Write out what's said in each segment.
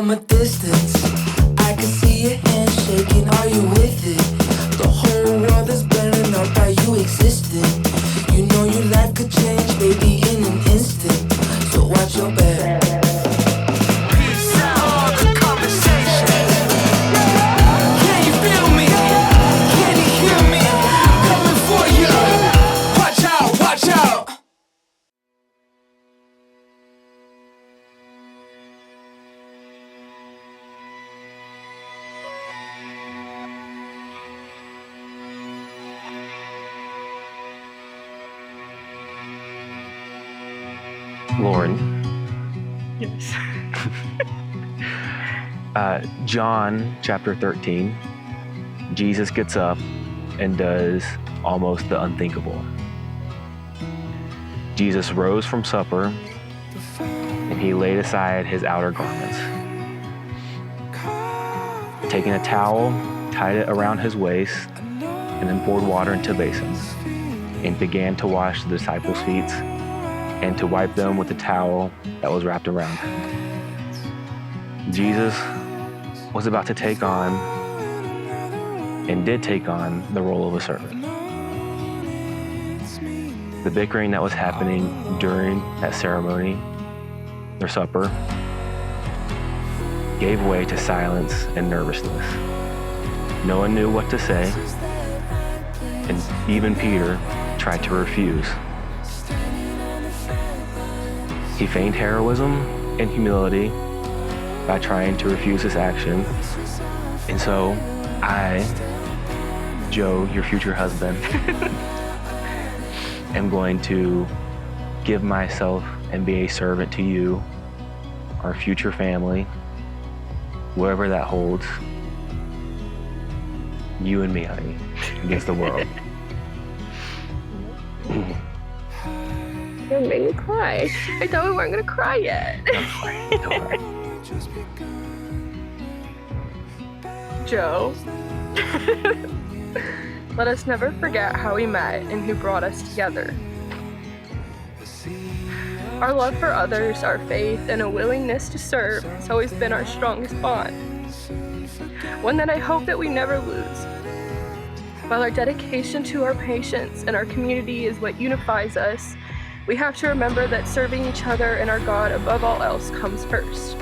from a distance. I can see your hand shaking, are you with it? The whole world is burning up by you existing. You know your life could change, baby, in an instant. So watch your back. Peace out, all the conversations. Can you feel me? Can you hear me? Coming for you. Watch out, watch out. Loren. Yes. John chapter 13, Jesus gets up and does almost the unthinkable. Jesus rose from supper and he laid aside his outer garments. Taking a towel, tied it around his waist, and then poured water into a basin and began to wash the disciples' feet and to wipe them with the towel that was wrapped around him. Jesus was about to take on, and did take on, the role of a servant. The bickering that was happening during that ceremony, their supper, gave way to silence and nervousness. No one knew what to say, and even Peter tried to refuse. He feigned heroism and humility by trying to refuse this action. And so I, Joe, your future husband, am going to give myself and be a servant to you, our future family, whatever that holds. You and me, honey, against the world. You're making me cry. I thought we weren't gonna cry yet. Don't worry. Joe, let us never forget how we met and who brought us together. Our love for others, our faith, and a willingness to serve has always been our strongest bond. One that I hope that we never lose. While our dedication to our patients and our community is what unifies us, we have to remember that serving each other and our God above all else comes first.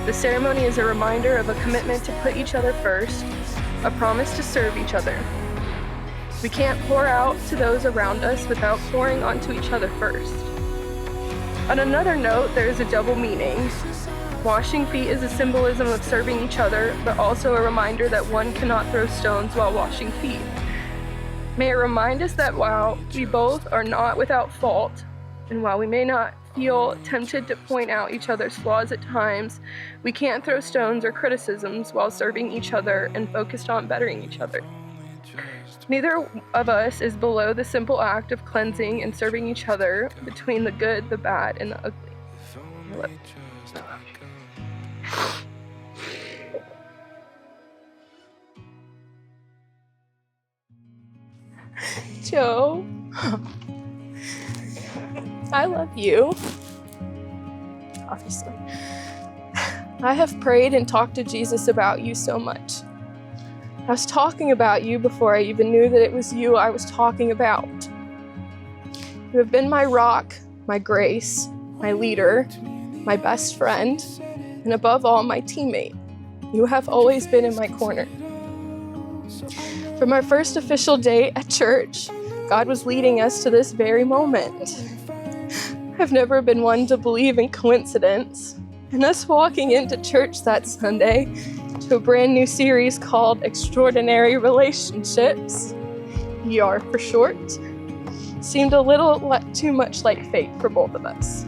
The ceremony is a reminder of a commitment to put each other first, a promise to serve each other. We can't pour out to those around us without pouring onto each other first. On another note, there is a double meaning. Washing feet is a symbolism of serving each other, but also a reminder that one cannot throw stones while washing feet. May it remind us that while we both are not without fault, and while we may not feel tempted to point out each other's flaws at times, we can't throw stones or criticisms while serving each other and focused on bettering each other. Neither of us is below the simple act of cleansing and serving each other between the good, the bad, and the ugly. I love you. Joe, I love you. Obviously. I have prayed and talked to Jesus about you so much. I was talking about you before I even knew that it was you I was talking about. You have been my rock, my grace, my leader, my best friend, and above all, my teammate. You have always been in my corner. From our first official date at church, God was leading us to this very moment. I've never been one to believe in coincidence, and us walking into church that Sunday to a brand new series called Extraordinary Relationships, ER for short, seemed a little too much like fate for both of us.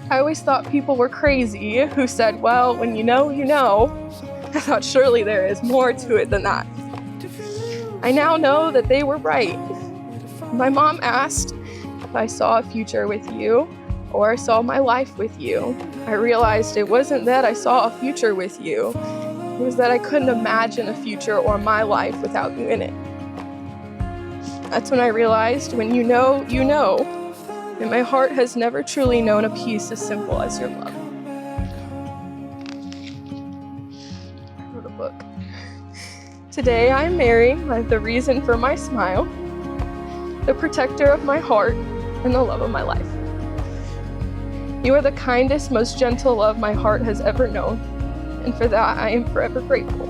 I always thought people were crazy who said, well, when you know, you know. I thought surely there is more to it than that. I now know that they were right. My mom asked if I saw a future with you or saw my life with you. I realized it wasn't that I saw a future with you. It was that I couldn't imagine a future or my life without you in it. That's when I realized when you know, you know. and my heart has never truly known a peace as simple as your love. I wrote a book. Today I am Mary, the reason for my smile, the protector of my heart, and the love of my life. You are the kindest, most gentle love my heart has ever known, and for that I am forever grateful.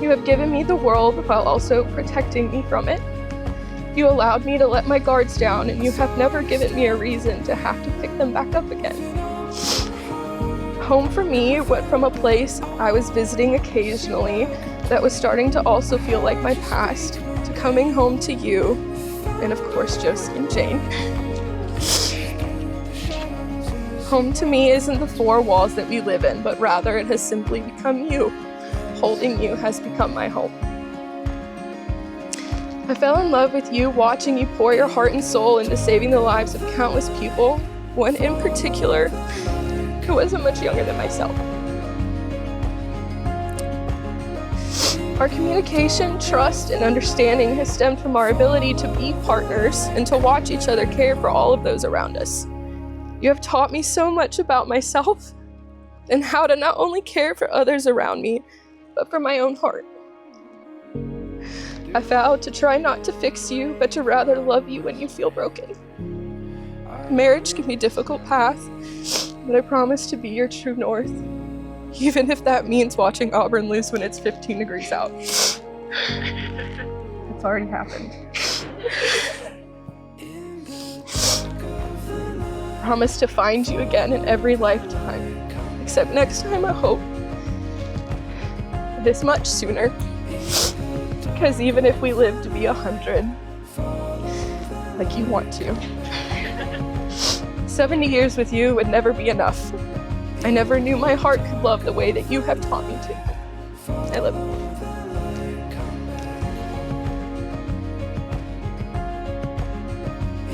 You have given me the world while also protecting me from it. You allowed me to let my guards down, and you have never given me a reason to have to pick them back up again. Home for me went from a place I was visiting occasionally that was starting to also feel like my past, to coming home to you, and of course Josie and Jane. Home to me isn't the four walls that we live in, but rather it has simply become you. Holding you has become my home. I fell in love with you watching you pour your heart and soul into saving the lives of countless people, one in particular who wasn't much younger than myself. Our communication, trust, and understanding has stemmed from our ability to be partners and to watch each other care for all of those around us. You have taught me so much about myself and how to not only care for others around me, but for my own heart. I vowed to try not to fix you, but to rather love you when you feel broken. Marriage can be a difficult path, but I promise to be your true north, even if that means watching Auburn lose when it's 15 degrees out. It's already happened. Promise to find you again in every lifetime, except next time I hope this much sooner, because even if we live to be 100, like you want to, 70 years with you would never be enough. I never knew my heart could love the way that you have taught me to. I love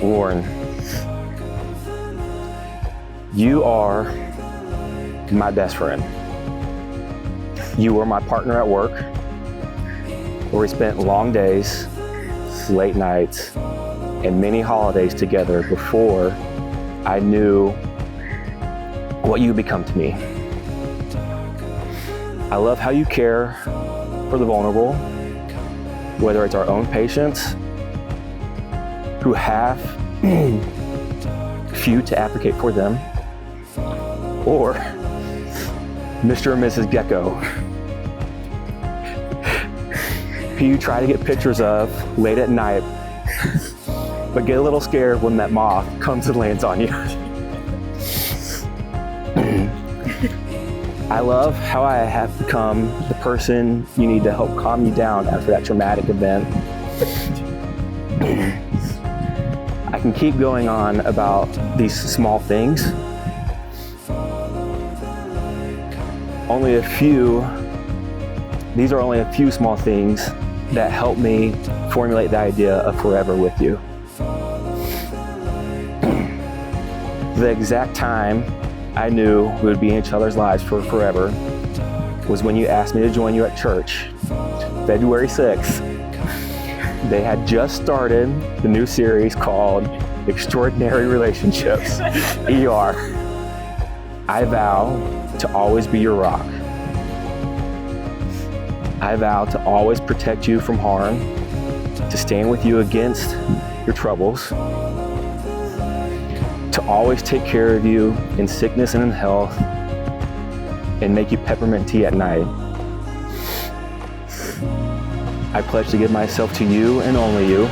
you. Loren, you are my best friend. You were my partner at work, where we spent long days, late nights, and many holidays together before I knew what you become to me. I love how you care for the vulnerable, whether it's our own patients who have few to advocate for them, or Mr. and Mrs. Gecko, who you try to get pictures of late at night, but get a little scared when that moth comes and lands on you. I love how I have become the person you need to help calm you down after that traumatic event. I can keep going on about these small things. These are only a few small things that help me formulate the idea of forever with you. The exact time I knew we would be in each other's lives for forever was when you asked me to join you at church, February 6th. They had just started the new series called Extraordinary Relationships, ER. I vow to always be your rock. I vow to always protect you from harm, to stand with you against your troubles, to always take care of you in sickness and in health, and make you peppermint tea at night. I pledge to give myself to you and only you.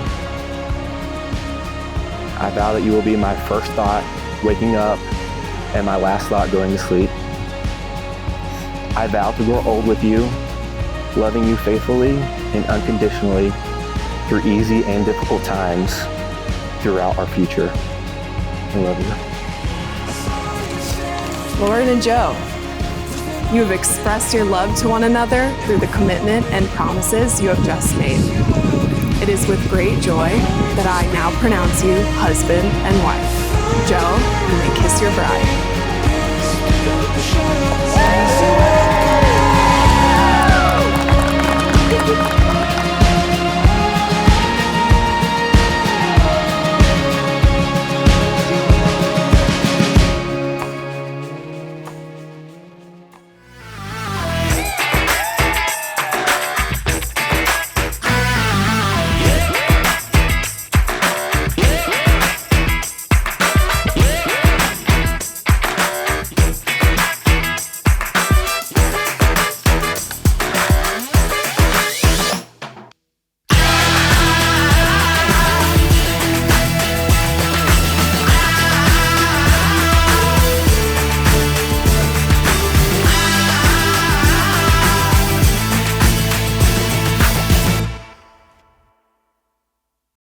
I vow that you will be my first thought waking up and my last thought going to sleep. I vow to grow old with you, loving you faithfully and unconditionally through easy and difficult times throughout our future. I love you. Loren and Joe, you have expressed your love to one another through the commitment and promises you have just made. It is with great joy that I now pronounce you husband and wife. Joe, you may kiss your bride.